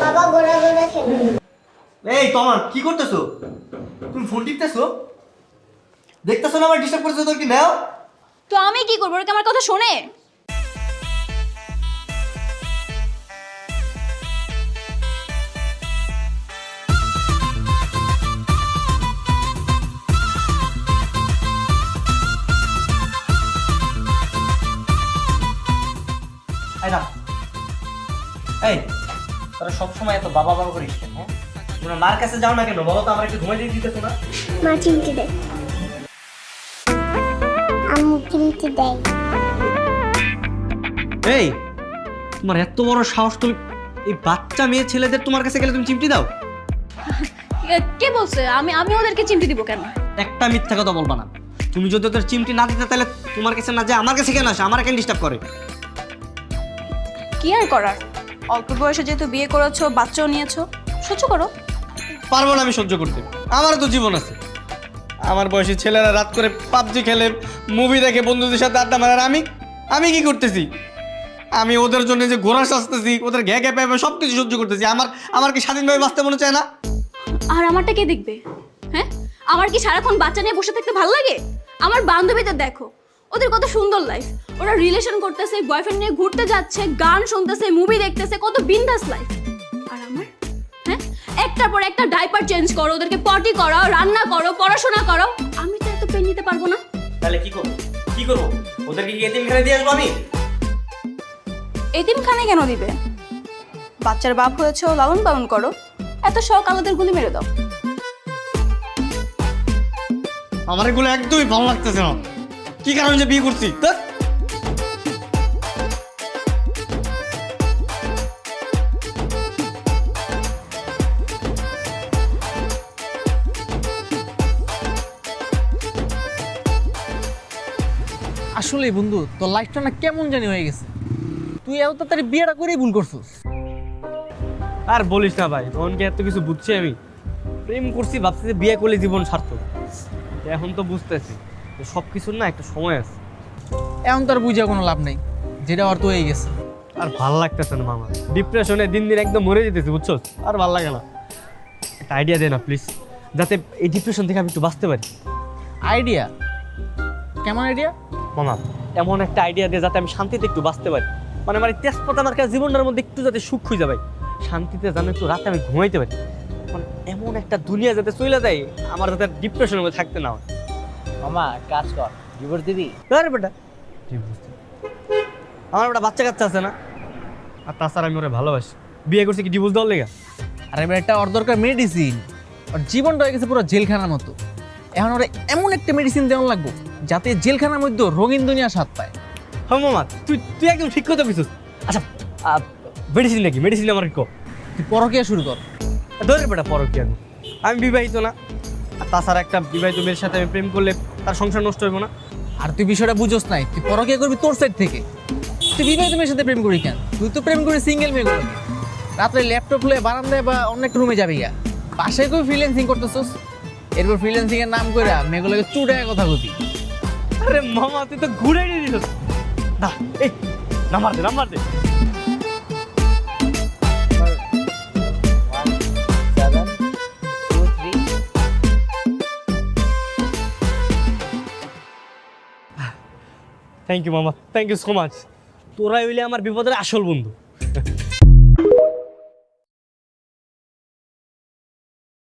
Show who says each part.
Speaker 1: বাবা গোড়া গোড়া খেলে।
Speaker 2: এই তোমার কি করতেছো? তুমি ফোন টিপতেছো? দেখতেছো না আমার ডিস্টার্ব করতেছো? তোর কি নাও?
Speaker 3: তো আমি কি করবো? ওরা কি আমার কথা শোনে?
Speaker 2: এই না, এই তোরা সবসময় এত বাবা বাবা করিস কেন? হ্যাঁ, তোমরা মার কাছে যাও না কেন? বলো তো, আমার একটু ঘুমাই দিয়ে দিতেছো না?
Speaker 1: মা চিমটি দেয়, আম্মু চিমটি দেয়।
Speaker 2: এই তোমার এত বড় সাহস, তুমি এই বাচ্চা মেয়ে ছেলেদের তোমার কাছে গেলে তুমি চিমটি দাও?
Speaker 3: কে বলছে আমি আমি ওদেরকে চিমটি দিব কেন?
Speaker 2: একটা মিথ্যা কথা বলবা না। তুমি যদি ওদের চিমটি না দিতে, তাহলে তোমার কাছে না যায় আমার কাছে কেন আসে? আমার কেন ডিস্টার্ব করে?
Speaker 3: কি আর করার, অল্প বয়সে যেহেতু বিয়ে করেছো, বাচ্চাও নিয়েছো, সহ্য করো।
Speaker 2: পারবো না আমি সহ্য করতে, আমারও তো জীবন আছে। আমার বয়সী ছেলেরা রাত করে পাবজি খেলে, মুভি দেখে, বন্ধুদের সাথে আড্ডা মারে, আর আমি কি করতেছি? আমি ওদের জন্য যে ঘোড়া সাজতেছি, ওদের ঘ্যা ঘ্যা পাইবে সব কিছু সহ্য করতেছি। আমার কি স্বাধীনভাবে বাঁচতে মনে চায় না?
Speaker 3: আর আমারটা কে দেখবে? হ্যাঁ, আমার কি সারাক্ষণ বাচ্চা নিয়ে বসে থাকতে ভালো লাগে? আমার বান্ধবীদের দেখো, ওদের কত সুন্দর লাইফ। ওরা রিলেশন করতেছে, বয়ফ্রেন্ড নিয়ে ঘুরতে যাচ্ছে, গান শুনতেছে, মুভি দেখতেছে, কত বিন্দাস লাইফ। আর আমার, হ্যাঁ, একটার পর একটা ডাইপার চেঞ্জ করো, ওদেরকে পটি করাও, রান্না করো, পড়াশোনা করো। আমি তো এত পেন নিতে পারবো না।
Speaker 2: তাহলে কি করবো? কি করবো? ওদেরকে কি এতিমখানায় দিয়ে আসবো আমি?
Speaker 3: এতিমখানায় কেন দিবে? বাচ্চার বাপ হয়েছে, লালন পালন করো। এত শখ আলাদের গুলি মেরে দাও।
Speaker 2: আমার এগুলো একদমই ভালো লাগতেছে না। কি কারণে যে বিয়ে করছি?
Speaker 4: আসলে বন্ধু, তোর লাইফটা না কেমন জানি হয়ে গেছে। তুই এত তাড়াতাড়ি বিয়েটা করেই ভুল করছিস।
Speaker 2: আর বলিস না ভাই, তখন কি এত কিছু বুঝছি? আমি প্রেম করছি, ভাবছি যে বিয়ে করলে জীবন সার্থক। এখন তো বুঝতেছি সব কিছুর না একটা সময় আছে।
Speaker 4: এখন তোর বুঝে কোনো লাভ নেই, যেটা অর্থ হয়ে গেছে।
Speaker 2: আর ভাল লাগতেছে না মামা, ডিপ্রেশনে দিন দিন একদম মরে যেতেছি, বুঝছো? আর ভাল লাগে না। একটা আইডিয়া দে না প্লিজ, যাতে এই ডিপ্রেশন থেকে আমি একটু বাঁচতে পারি।
Speaker 4: আইডিয়া? কেমন আইডিয়া?
Speaker 2: মামা, এমন একটা আইডিয়া দে যাতে আমি শান্তিতে একটু বাঁচতে পারি। মানে আমার এই তেজপাতা আমার কাছে জীবনটার মধ্যে একটু যাতে সুখ খুঁজে পাই, শান্তিতে যেন একটু রাতে আমি ঘুমাইতে পারি। মানে এমন একটা দুনিয়া যাতে চলে যায়, আমার যাতে ডিপ্রেশনের মধ্যে থাকতে না হয়।
Speaker 4: মামা কাজ কর, ডিভোর্স দিবি?
Speaker 2: আরে বেটা, আমার একটা বাচ্চা কাচ্চা আছে না? আর তাছাড়া আমি ওরা ভালোবাসি, বিয়ে করছি কি ডিভোর্স দেওয়ার লেগে?
Speaker 4: আরে এটা ওর দরকার মেডিসিন। ওর জীবনটা হয়ে গেছে পুরো জেলখানার মতো। এখন ওরা এমন একটা মেডিসিন দেওয়া লাগবে যাতে জেলখানার মধ্যে রঙিন দুনিয়া স্বাদ পায়।
Speaker 2: হ্যাঁ মামা, তুই একদম ঠিক কথা বলছিস। আচ্ছা, মেডিসিন নাকি? মেডিসিন আমার কো।
Speaker 4: তুই পরকীয়া শুরু কর।
Speaker 2: ধরে বেটা, পর কি আমি বিবাহিত না। আর তাছাড়া একটা বিবাহিত মেয়ের সাথে আমি প্রেম করলে তার সংসার নষ্ট হইব না?
Speaker 4: আর তুই বিষয়টা বুঝোস নাই, তুই পরকীয়া করবি তোর সাইড থেকে। তুই বিবাহিত মেয়ের সাথে প্রেম করি কেন? তুই তো প্রেম করি সিঙ্গেল মেয়েগুলোকে। রাত্রে ল্যাপটপ লয়ে বারান্দায় বা অন্য একটা রুমে যাবি গা, বাসায় কই ফ্রিল্যান্সিং করতেছস। এরপর ফ্রিল্যান্সিং এর নাম কইরা মেয়েগুলোকে চুড়ায় কথা কবি।
Speaker 2: আরে মামা, তুই তো ঘুরে নিয়ে দিস না। এই নাম্বার দে, নাম্বার দে। থ্যাংক ইউ মামা, থ্যাংক ইউ সো মাচ। তোরাই হইলে আমার বিপদের আসল বন্ধু।